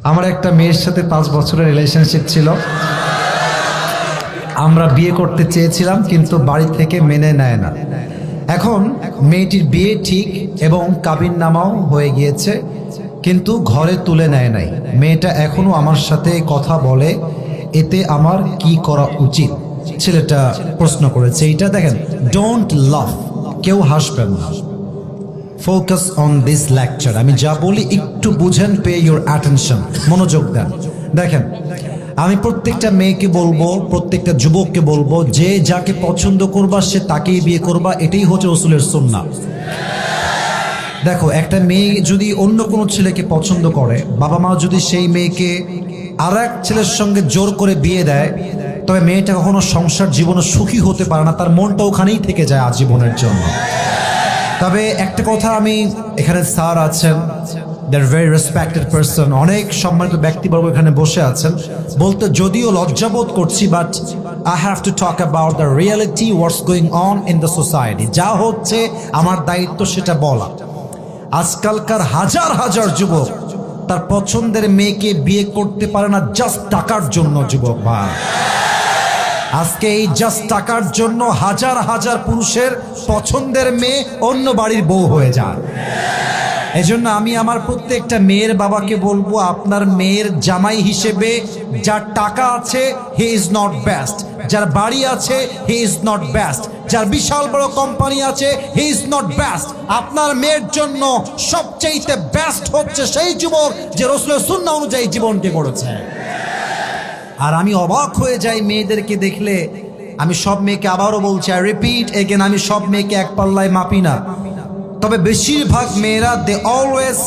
আমার একটা মেয়ের সাথে 5 বছরের রিলেশনশিপ ছিল। আমরা বিয়ে করতে চেয়েছিলাম কিন্তু বাড়ি থেকে মেনে নেয় না। এখন মেয়েটির বিয়ে ঠিক এবং কাবিননামাও হয়ে গিয়েছে, কিন্তু ঘরে তুলে নেয় নাই। মেয়েটা এখনো আমার সাথে কথা বলে, এতে আমার কি করা উচিত? ছেলেটা প্রশ্ন করেছে। এইটা দেখেন, ডোন্ট লাভ, কেউ হাসবেন না। Focus on this lecture. আমি যা বলি একটু বুঝেন, পে ইউর অ্যাটেনশন, মনোযোগ দেন। দেখেন, আমি প্রত্যেকটা মেয়েকে বলবো, প্রত্যেকটা যুবককে বলবো, যে যাকে পছন্দ করবা সে তাকেই বিয়ে করবা। এটাই হচ্ছে রাসূলের সুন্নাহ। দেখো, একটা মেয়ে যদি অন্য কোনো ছেলেকে পছন্দ করে, বাবা মা যদি সেই মেয়েকে আর এক ছেলের সঙ্গে জোর করে বিয়ে দেয়, তবে মেয়েটা কখনো সংসার জীবনে সুখী হতে পারে না, তার মনটা ওখানেই থেকে যায় আজীবনের জন্য। তবে একটা কথা, আমি এখানে স্যার আছেন, দে আর ভেরি রেসপেক্টেড পারসন, অনেক সম্মানিত ব্যক্তিবর্গ এখানে বসে আছেন, বলতে যদিও লজ্জাবোধ করছি, but I have to talk about the reality, what's going on in the society. যা হচ্ছে আমার দায়িত্ব সেটা বলা। আজকালকার হাজার হাজার যুবক তার পছন্দের মেয়েকে বিয়ে করতে পারে না জাস্ট টাকার জন্য। যুবক ভাই, আজকে এই জাস্ট টাকার জন্য হাজার হাজার পুরুষের পছন্দের মেয়ে অন্য বাড়ির বউ হয়ে যায়। এজন্য আমি আমার প্রত্যেকটা মেয়ের বাবাকে বলবো, আপনার মেয়ের জামাই হিসেবে যার টাকা আছে হি ইজ নট বেস্ট, যার বাড়ি আছে হি ইজ নট বেস্ট, যার বিশাল বড় কোম্পানি আছে হি ইজ নট বেস্ট। আপনার মেয়ের জন্য সবচেয়ে বেস্ট হচ্ছে সেই যুবক যে রাসূলের সুন্নাহ অনুযায়ী জীবনকে গড়েছে। আর আমি অবাক হয়ে যাই মেয়েদেরকে দেখলে। আমি সব মেয়েকে আবারও বলছি, আই রিপিট এগেন, আমি সব মেয়েকে এক পাল্লায় মাপি না, তবে বেশিরভাগ মেয়েরা they always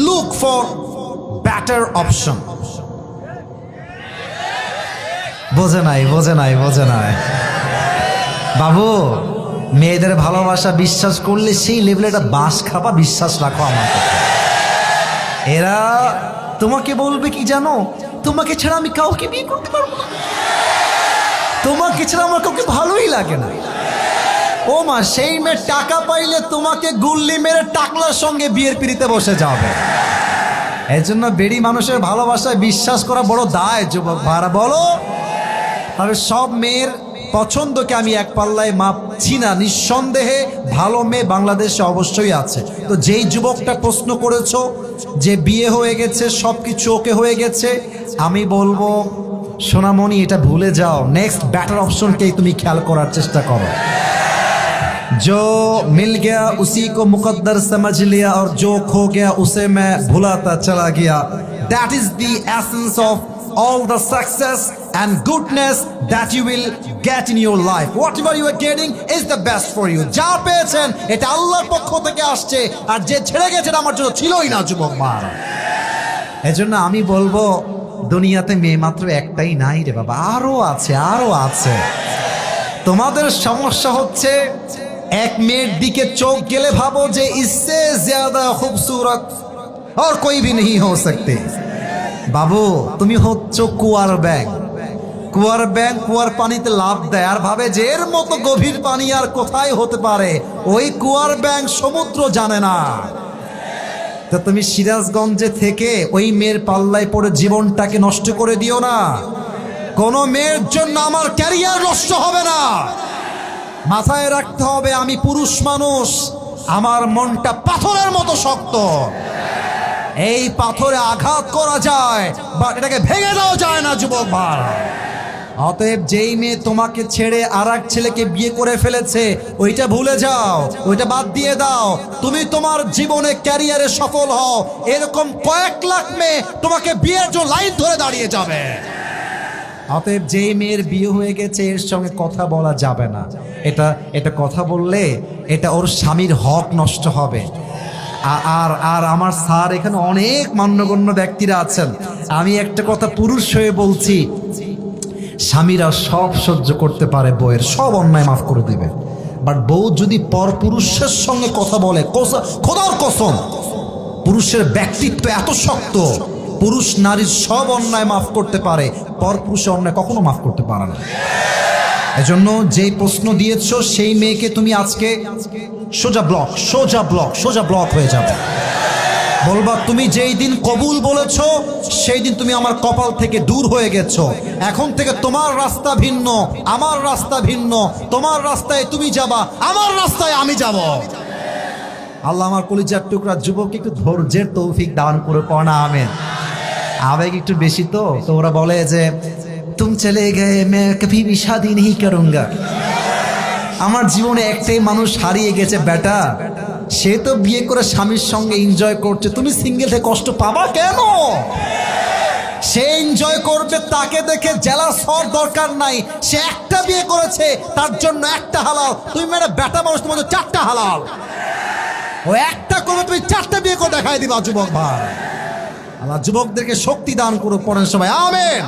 look for better option. বোঝে নাই বাবু, মেয়েদের ভালোবাসা বিশ্বাস করলে সেই লেভেলে একটা বাঁশ খাবা, বিশ্বাস রাখো আমার কথা। এরা তোমাকে বলবে কি জানো, তোমাকে ছাড়া আমি কাউকে বিয়ে করতে পারবো না, তোমাকে ছাড়া আমার কাউকে ভালোই লাগে না। ও মা, সেই মেয়ে টাকা পাইলে তোমাকে গুল্লি মেরে টাকলার সঙ্গে বিয়ের পিড়িতে বসে যাবে। এই জন্য বেড়ি মানুষের ভালোবাসায় বিশ্বাস করা বড় দায়। যুবক ভাড়া বলো, তবে সব মেয়ের পছন্দকে আমি এক পাল্লায় মাপছি না। নিঃসন্দেহে ভালো মেয়ে বাংলাদেশে অবশ্যই আছে। তো যেই যুবকটা প্রশ্ন করেছো যে বিয়ে হয়ে গেছে, সব কিছু ওকে হয়ে গেছে, আমি বলবো সোনামণি, এটা ভুলে যাও, নেক্সট বেটার অপশনকেই তুমি খেয়াল করার চেষ্টা করো। जो मिल गया उसी को मुकद्दर समझ लिया और जो खो गया उसे मैं भुलाता चला गया। That is the essence of all the success and goodness that you will get in your life. Whatever you are getting is the best for you. যা পেয়েছেন এটা আল্লাহর পক্ষ থেকে আসছে, আর যে ছেড়ে গেছে আমার জন্য ছিলই না। যুবক মা, এজন্য আমি বলবো, দুনিয়াতে মেয়ে মাত্র একটাই নাই রে বাবা, আরো আছে। তোমাদের সমস্যা হচ্ছে এক মেয়ের দিকে চোখ গেলে ভাবো যে ইসসে জ্যাদা খুবসুরত আর কোই ভি नहीं हो सकते। বাবু, তুমি হচ্ছ কুয়ার ব্যাঙ। কুয়ার পানিতে লাফ দেয় আর ভাবে যে এর মতো গভীর পানি আর কোথায় হতে পারে। ওই কুয়ার ব্যাঙ সমুদ্র জানে না। তো তুমি সিরাজগঞ্জে থেকে ওই মেয়ের পাল্লায় পড়ে জীবনটাকে নষ্ট করে দিও না। কোনো মেয়ের জন্য আমার ক্যারিয়ার নষ্ট হবে না। মাথায় রাখতে হবে, আমি পুরুষ মানুষ, আমার মনটা পাথরের মতো শক্ত। এই পাথরে আঘাত করা যায়, বাট এটাকে ভেঙে দেওয়া যায় না। যুবক ভাই, অতএব যেই মেয়ে তোমাকে ছেড়ে আর এক ছেলেকে বিয়ে করে ফেলেছে, ওইটা ভুলে যাও, ওইটা বাদ দিয়ে দাও। তুমি তোমার জীবনে ক্যারিয়ারে সফল হও, এরকম কয়েক লাখ মেয়ে তোমাকে বিয়ের জন্য লাইন ধরে দাঁড়িয়ে যাবে। অতএব যেই মেয়ের বিয়ে হয়ে গেছে এর সঙ্গে কথা বলা যাবে না। এটা কথা বললে এটা ওর স্বামীর হক নষ্ট হবে। আর আমার স্যার এখানে অনেক মান্যগণ্য ব্যক্তিরা আছেন, আমি একটা কথা পুরুষ হয়ে বলছি, স্বামীরা সব সহ্য করতে পারে, বউয়ের সব অন্যায় মাফ করে দিবে, বাট বউ যদি পর পুরুষের সঙ্গে কথা বলে, খোদার কসম, পুরুষের ব্যক্তিত্ব এত শক্ত, পুরুষ নারীর সব অন্যায় মাফ করতে পারে, পর পুরুষের অন্যায় কখনো মাফ করতে পারে না। এজন্য যেই প্রশ্ন দিয়েছ সেই মেয়েকে তুমি আজকে সোজা ব্লক হয়ে যাবে। বলবা তুমি যেই দিন কবুল বলেছো সেই দিন তুমি আমার কপাল থেকে দূর হয়ে গেছো। এখন থেকে তোমার রাস্তা ভিন্ন, আমার রাস্তা ভিন্ন। তোমার রাস্তায় তুমি যাবা, আমার রাস্তায় আমি যাব। আল্লাহ আমার কলিজার টুকরা যুবক একটু ধৈর্যের তৌফিক দান করে পড়া আমেন। আবেগ একটু বেশি তো ওরা বলে যে তুম চলে গে মে কভি ভি শাদি নেহি করুঙ্গা। আমার জীবনে একটাই মানুষ হারিয়ে গেছে বেটা, সে তো বিয়ে করে স্বামীর সঙ্গে এনজয় করছে, তুমি সিঙ্গেল থেকে কষ্ট পাবা কেন? সে এনজয় করবে, তাকে দেখে জেলাস হওয়ার দরকার নাই। সে একটা বিয়ে করেছে, তার জন্য একটা হালাল। তুমি মেরে বেটা মানুষ, তোমার চারটা হালাল। ও একটা করবে, তুমি চারটা বিয়ে করে দেখাই দিবা। যুবক ভাই, আল্লাহ যুবকদেরকে শক্তি দান করুক। পড়েন সবাই আমেন।